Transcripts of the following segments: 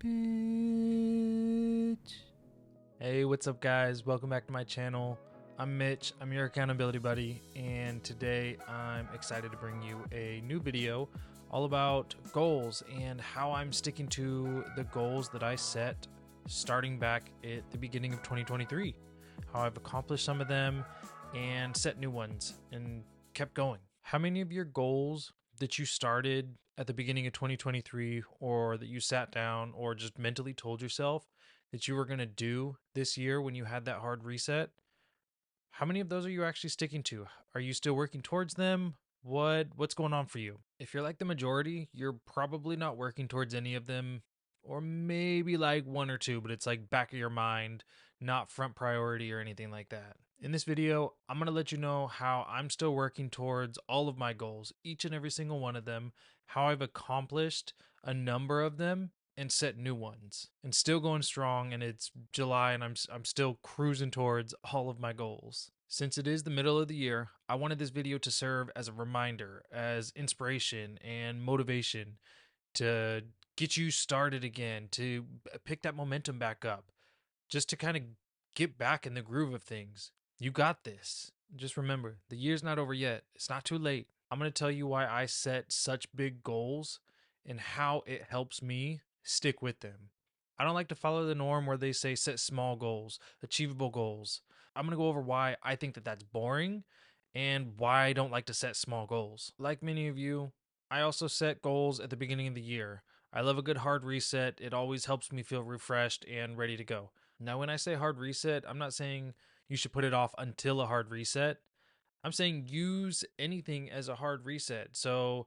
bitch. Hey, what's up, guys? Welcome back to my channel. I'm Mitch, I'm your accountability buddy, and today I'm excited to bring you a new video all about goals and how I'm sticking to the goals that I set starting back at the beginning of 2023. How I've accomplished some of them and set new ones and kept going. How many of your goals that you started at the beginning of 2023 or that you sat down or just mentally told yourself that you were going to do this year when you had that hard reset, how many of those are you actually sticking to? Are you still working towards them? What's going on for you? If you're like the majority, you're probably not working towards any of them, or maybe like one or two, but it's like back of your mind, not front priority or anything like that. In this video, I'm going to let you know how I'm still working towards all of my goals, each and every single one of them, how I've accomplished a number of them and set new ones, and still going strong, and it's July and I'm still cruising towards all of my goals. Since it is the middle of the year, I wanted this video to serve as a reminder, as inspiration and motivation to get you started again, to pick that momentum back up, just to kind of get back in the groove of things. You got this. Just remember, the year's not over yet. It's not too late. I'm going to tell you why I set such big goals and how it helps me stick with them. I don't like to follow the norm where they say set small goals, achievable goals. I'm going to go over why I think that that's boring and why I don't like to set small goals. Like many of you, I also set goals at the beginning of the year. I love a good hard reset. It always helps me feel refreshed and ready to go. Now, when I say hard reset, I'm not saying you should put it off until a hard reset. I'm saying use anything as a hard reset. So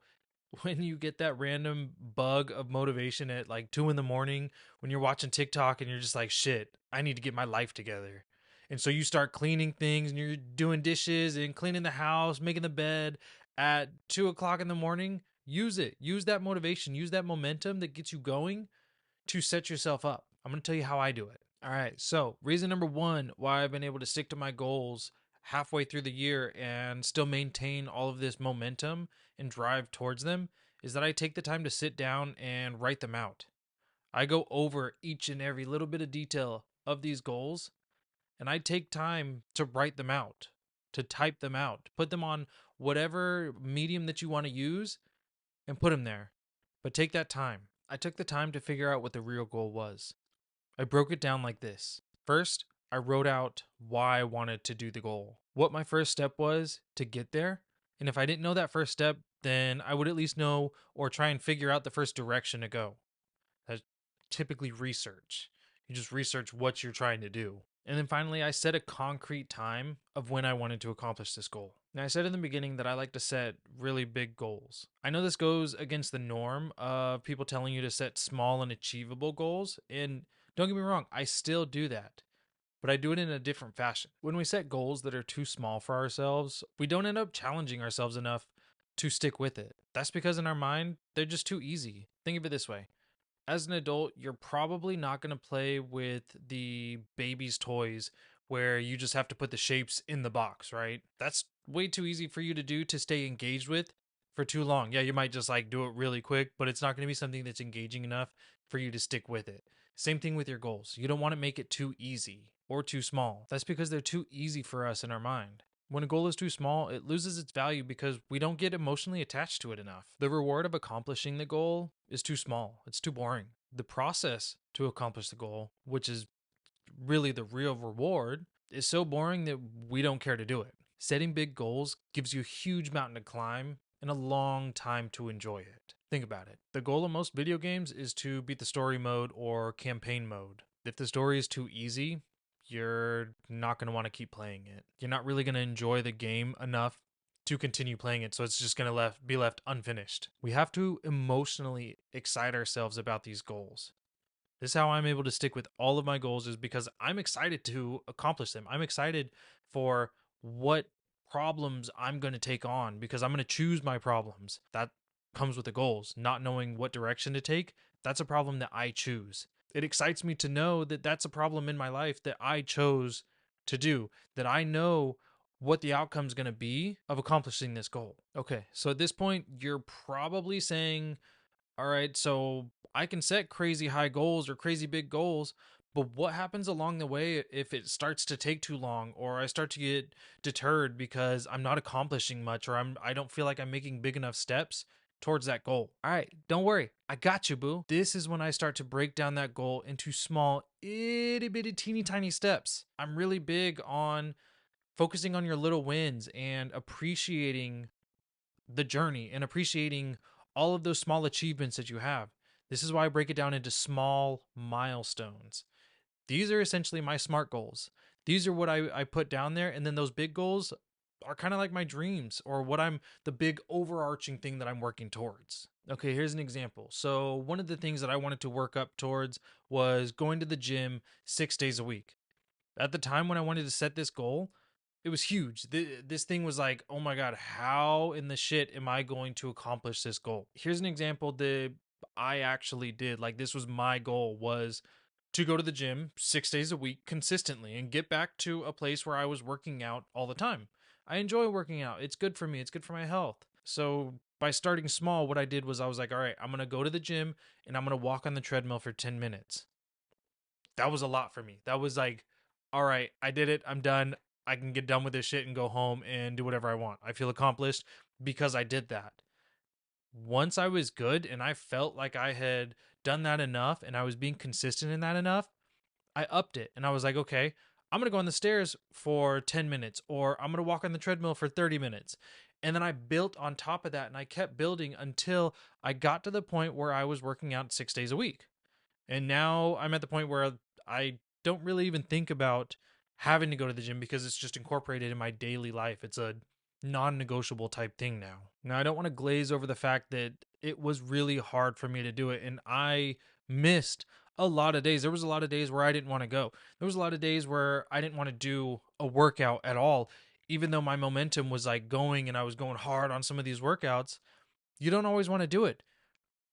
when you get that random bug of motivation at like 2 in the morning, when you're watching TikTok and you're just like, shit, I need to get my life together. And so you start cleaning things and you're doing dishes and cleaning the house, making the bed at 2 o'clock in the morning. Use it. Use that motivation. Use that momentum that gets you going to set yourself up. I'm going to tell you how I do it. All right. So, reason number one why I've been able to stick to my goals halfway through the year and still maintain all of this momentum and drive towards them is that I take the time to sit down and write them out. I go over each and every little bit of detail of these goals, and I take time to write them out, to type them out, put them on whatever medium that you want to use and put them there. But take that time. I took the time to figure out what the real goal was. I broke it down like this. First, I wrote out why I wanted to do the goal, what my first step was to get there. And if I didn't know that first step, then I would at least know or try and figure out the first direction to go. That's typically research. You just research what you're trying to do. And then finally, I set a concrete time of when I wanted to accomplish this goal. Now, I said in the beginning that I like to set really big goals. I know this goes against the norm of people telling you to set small and achievable goals. And don't get me wrong, I still do that, but I do it in a different fashion. When we set goals that are too small for ourselves, we don't end up challenging ourselves enough to stick with it. That's because in our mind, they're just too easy. Think of it this way. As an adult, you're probably not going to play with the baby's toys where you just have to put the shapes in the box, right? That's way too easy for you to do to stay engaged with for too long. Yeah, you might just like do it really quick, but it's not going to be something that's engaging enough for you to stick with it. Same thing with your goals. You don't want to make it too easy or too small. That's because they're too easy for us in our mind. When a goal is too small, it loses its value because we don't get emotionally attached to it enough. The reward of accomplishing the goal is too small, it's too boring. The process to accomplish the goal, which is really the real reward, is so boring that we don't care to do it. Setting big goals gives you a huge mountain to climb and a long time to enjoy it. Think about it. The goal of most video games is to beat the story mode or campaign mode. If the story is too easy, you're not going to want to keep playing it. You're not really going to enjoy the game enough to continue playing it, so it's just going to be left unfinished. We have to emotionally excite ourselves about these goals. This is how I'm able to stick with all of my goals, is because I'm excited to accomplish them. I'm excited for what problems I'm going to take on because I'm going to choose my problems. That comes with the goals. Not knowing what direction to take, that's a problem that I choose. It excites me to know that that's a problem in my life that I chose to do, that I know what the outcome is going to be of accomplishing this goal. Okay, so at this point, you're probably saying, All right, so I can set crazy high goals or crazy big goals, but what happens along the way if it starts to take too long or I start to get deterred because I'm not accomplishing much or I don't feel like I'm making big enough steps towards that goal? All right, don't worry. I got you, boo. This is when I start to break down that goal into small, itty bitty, teeny tiny steps. I'm really big on focusing on your little wins and appreciating the journey and appreciating all of those small achievements that you have. This is why I break it down into small milestones. These are essentially my SMART goals. These are what I put down there. And then those big goals are kind of like my dreams or what I'm the big overarching thing that I'm working towards. Okay, here's an example. So, one of the things that I wanted to work up towards was going to the gym 6 days a week. At the time when I wanted to set this goal, it was huge. This thing was like, oh my God, how in the shit am I going to accomplish this goal? Here's an example that I actually did. Like, this was my goal, was to go to the gym 6 days a week consistently and get back to a place where I was working out all the time. I enjoy working out. It's good for me. It's good for my health. So by starting small, what I did was I was like, all right, I'm going to go to the gym and I'm going to walk on the treadmill for 10 minutes. That was a lot for me. That was like, all right, I did it. I'm done. I can get done with this shit and go home and do whatever I want. I feel accomplished because I did that. Once I was good and I felt like I had done that enough and I was being consistent in that enough, I upped it and I was like, okay, I'm going to go on the stairs for 10 minutes or I'm going to walk on the treadmill for 30 minutes. And then I built on top of that and I kept building until I got to the point where I was working out 6 days a week. And now I'm at the point where I don't really even think about having to go to the gym because it's just incorporated in my daily life. It's a non negotiable type thing now. Now, I don't want to glaze over the fact that it was really hard for me to do it. And I missed a lot of days. There was a lot of days where I didn't want to go. There was a lot of days where I didn't want to do a workout at all, even though my momentum was like going and I was going hard on some of these workouts. You don't always want to do it,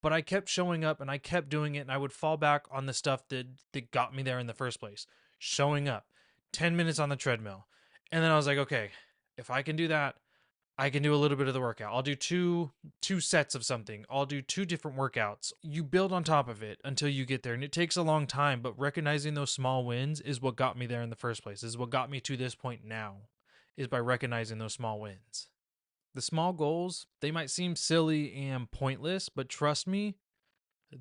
but I kept showing up and I kept doing it and I would fall back on the stuff that got me there in the first place. Showing up, 10 minutes on the treadmill. And then I was like, okay, if I can do that, I can do a little bit of the workout. I'll do two sets of something. I'll do two different workouts. You build on top of it until you get there. And it takes a long time, but recognizing those small wins is what got me there in the first place. Is what got me to this point now. Is by recognizing those small wins. The small goals, they might seem silly and pointless, but trust me,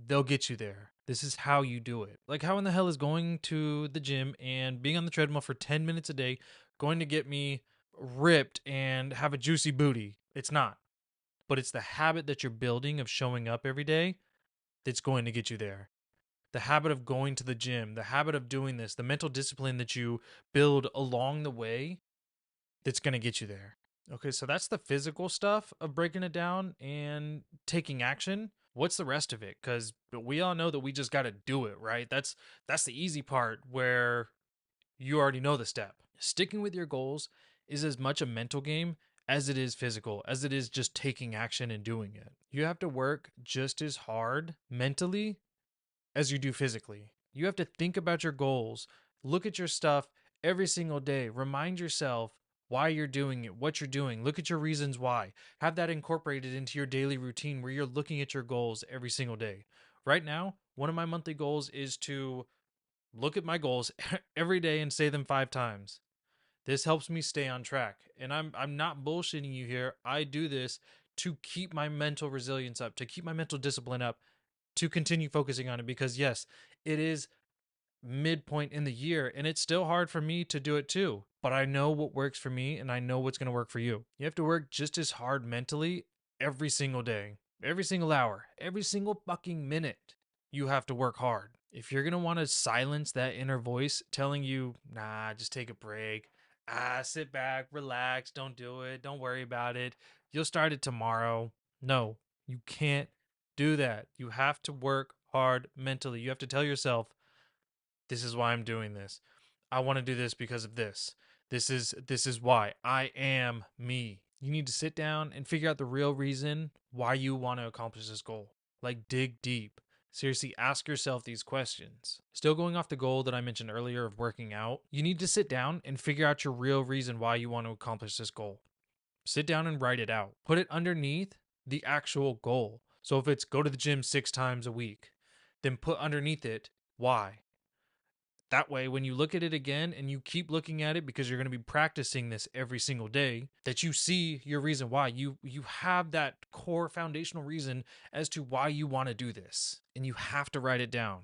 they'll get you there. This is how you do it. Like, how in the hell is going to the gym and being on the treadmill for 10 minutes a day going to get me ripped and have a juicy booty? It's not. But it's the habit that you're building of showing up every day that's going to get you there. The habit of going to the gym, the habit of doing this, the mental discipline that you build along the way that's going to get you there. Okay, so that's the physical stuff of breaking it down and taking action. What's the rest of it? Because we all know that we just got to do it, right? That's the easy part where you already know the step. Sticking with your goals is as much a mental game as it is physical, as it is just taking action and doing it. You have to work just as hard mentally as you do physically. You have to think about your goals, look at your stuff every single day, remind yourself why you're doing it, what you're doing, look at your reasons why. Have that incorporated into your daily routine where you're looking at your goals every single day. Right now, one of my monthly goals is to look at my goals every day and say them 5 times. This helps me stay on track. And I'm not bullshitting you here. I do this to keep my mental resilience up, to keep my mental discipline up, to continue focusing on it because yes, it is midpoint in the year and it's still hard for me to do it too. But I know what works for me and I know what's going to work for you. You have to work just as hard mentally every single day, every single hour, every single fucking minute. You have to work hard. If you're going to want to silence that inner voice telling you, nah, just take a break. Sit back, relax, don't do it, don't worry about it. You'll start it tomorrow. No, you can't do that. You have to work hard mentally. You have to tell yourself, this is why I'm doing this. I want to do this because of this. This is why I am me. You need to sit down and figure out the real reason why you want to accomplish this goal. Like, dig deep. Seriously, ask yourself these questions. Still going off the goal that I mentioned earlier of working out, you need to sit down and figure out your real reason why you want to accomplish this goal. Sit down and write it out. Put it underneath the actual goal. So if it's go to the gym 6 times a week, then put underneath it why. That way, when you look at it again and you keep looking at it because you're going to be practicing this every single day, that you see your reason why. You have that core foundational reason as to why you want to do this, and you have to write it down.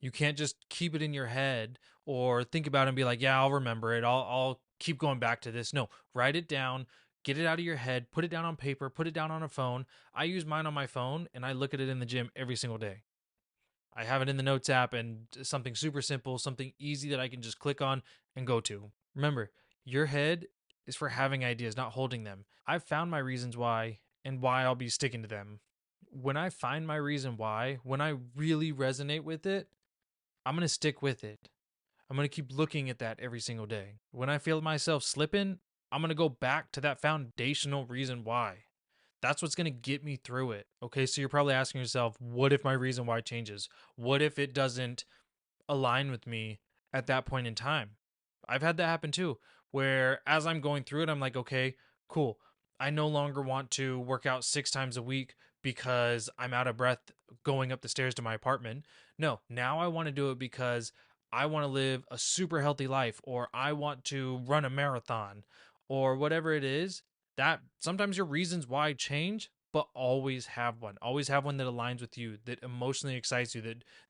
You can't just keep it in your head or think about it and be like, "Yeah, I'll remember it. I'll keep going back to this." No, write it down, get it out of your head, put it down on paper, put it down on a phone. I use mine on my phone and I look at it in the gym every single day. I have it in the notes app and something super simple, something easy that I can just click on and go to. Remember, your head is for having ideas, not holding them. I've found my reasons why and why I'll be sticking to them. When I find my reason why, when I really resonate with it, I'm going to stick with it. I'm going to keep looking at that every single day. When I feel myself slipping, I'm going to go back to that foundational reason why. That's what's going to get me through it. Okay, so you're probably asking yourself, what if my reason why changes? What if it doesn't align with me at that point in time? I've had that happen too, where as I'm going through it, I'm like, okay, cool. I no longer want to work out 6 times a week because I'm out of breath going up the stairs to my apartment. No, now I want to do it because I want to live a super healthy life, or I want to run a marathon, or whatever it is. That sometimes your reasons why change, but always have one. Always have one that aligns with you, that emotionally excites you,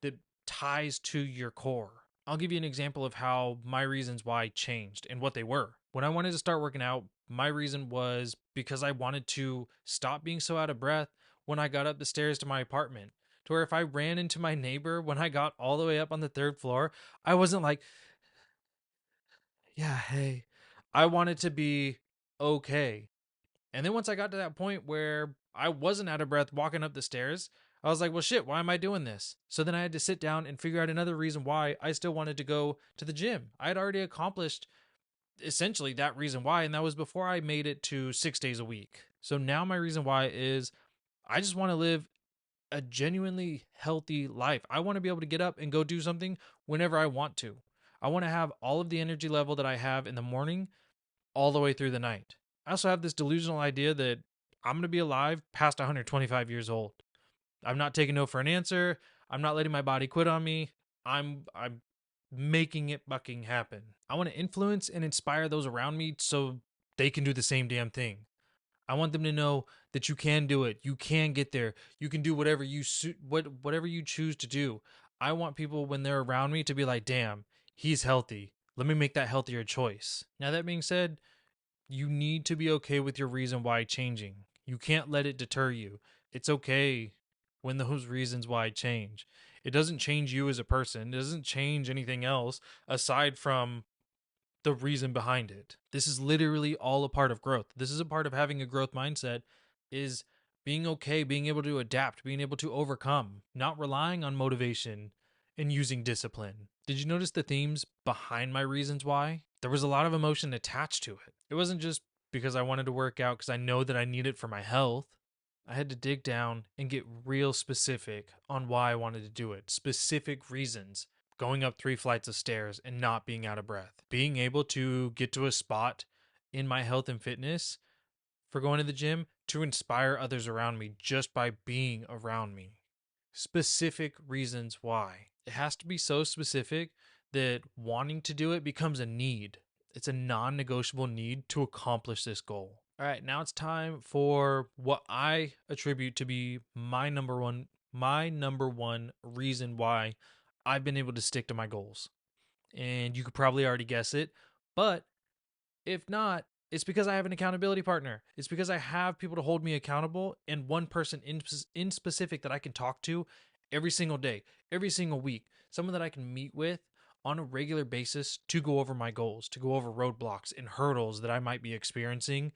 that ties to your core. I'll give you an example of how my reasons why changed and what they were. When I wanted to start working out, my reason was because I wanted to stop being so out of breath when I got up the stairs to my apartment. To where if I ran into my neighbor when I got all the way up on the third floor, I wasn't like, yeah, hey. I wanted to be okay. And then once I got to that point where I wasn't out of breath walking up the stairs, I was like, well, shit, why am I doing this? So then I had to sit down and figure out another reason why I still wanted to go to the gym. I had already accomplished essentially that reason why, and that was before I made it to 6 days a week. So now my reason why is I just want to live a genuinely healthy life. I want to be able to get up and go do something whenever I want to. I want to have all of the energy level that I have in the morning all the way through the night. I also have this delusional idea that I'm going to be alive past 125 years old. I'm not taking no for an answer. I'm not letting my body quit on me. I'm making it fucking happen. I want to influence and inspire those around me so they can do the same damn thing. I want them to know that you can do it. You can get there. You can do whatever whatever you choose to do. I want people when they're around me to be like, "Damn, he's healthy. Let me make that healthier choice." Now that being said, you need to be okay with your reason why changing. You can't let it deter you. It's okay when those reasons why change. It doesn't change you as a person. It doesn't change anything else aside from the reason behind it. This is literally all a part of growth. This is a part of having a growth mindset is being okay, being able to adapt, being able to overcome, not relying on motivation and using discipline. Did you notice the themes behind my reasons why? There was a lot of emotion attached to it. It wasn't just because I wanted to work out because I know that I need it for my health. I had to dig down and get real specific on why I wanted to do it, specific reasons. Going up 3 flights of stairs and not being out of breath, being able to get to a spot in my health and fitness for going to the gym to inspire others around me just by being around me. Specific reasons why. It has to be so specific that wanting to do it becomes a need. It's a non negotiable need to accomplish this goal. All right, now it's time for what I attribute to be my number one reason why I've been able to stick to my goals. And you could probably already guess it, but if not, it's because I have an accountability partner. It's because I have people to hold me accountable and one person in specific that I can talk to every single day, every single week, someone that I can meet with on a regular basis to go over my goals, to go over roadblocks and hurdles that I might be experiencing,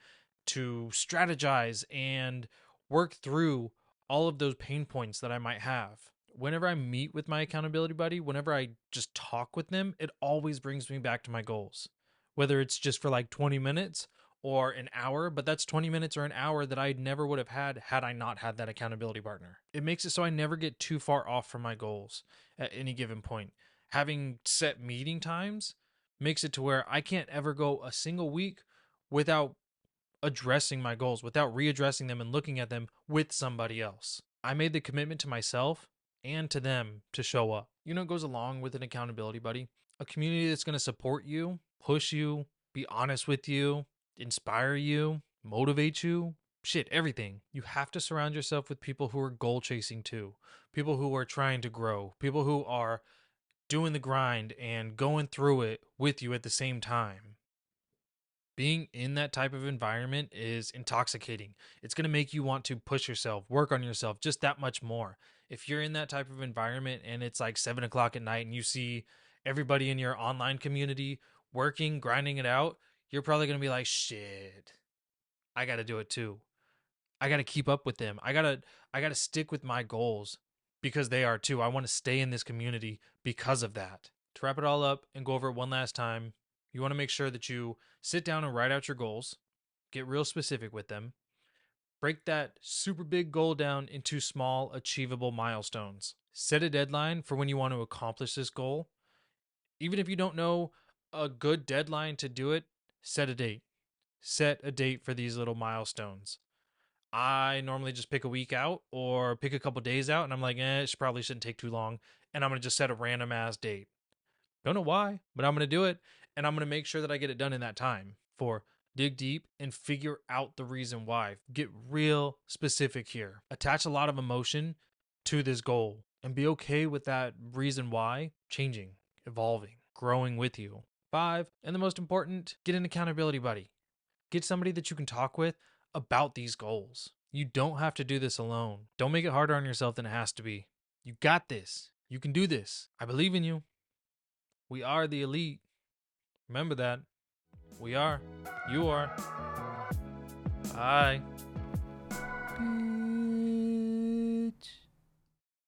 to strategize and work through all of those pain points that I might have. Whenever I meet with my accountability buddy, whenever I just talk with them, it always brings me back to my goals, whether it's just for like 20 minutes or an hour, but that's 20 minutes or an hour that I never would have had I not had that accountability partner. It makes it so I never get too far off from my goals at any given point. Having set meeting times makes it to where I can't ever go a single week without addressing my goals, without readdressing them and looking at them with somebody else. I made the commitment to myself and to them to show up. You know, it goes along with an accountability buddy. A community that's going to support you, push you, be honest with you, inspire you, motivate you, shit, everything. You have to surround yourself with people who are goal chasing too, people who are trying to grow, people who are doing the grind and going through it with you at the same time. Being in that type of environment is intoxicating. It's going to make you want to push yourself, work on yourself just that much more. If you're in that type of environment and it's like 7 o'clock at night and you see everybody in your online community working, grinding it out, you're probably going to be like, shit, I got to do it too. I got to keep up with them. I got to stick with my goals because they are too. I want to stay in this community because of that. To wrap it all up and go over it one last time, you want to make sure that you sit down and write out your goals, get real specific with them, break that super big goal down into small, achievable milestones. Set a deadline for when you want to accomplish this goal. Even if you don't know a good deadline to do it, set a date. Set a date for these little milestones. I normally just pick a week out or pick a couple days out, and I'm like, it probably shouldn't take too long. And I'm going to just set a random ass date. Don't know why, but I'm going to do it. And I'm going to make sure that I get it done in that time. For dig deep and figure out the reason why. Get real specific here. Attach a lot of emotion to this goal and be okay with that reason why changing, evolving, growing with you. 5, and the most important, get an accountability buddy. Get somebody that you can talk with about these goals. You don't have to do this alone. Don't make it harder on yourself than it has to be. You got this. You can do this. I believe in you. We are the elite. Remember that. We are. You are. Bye.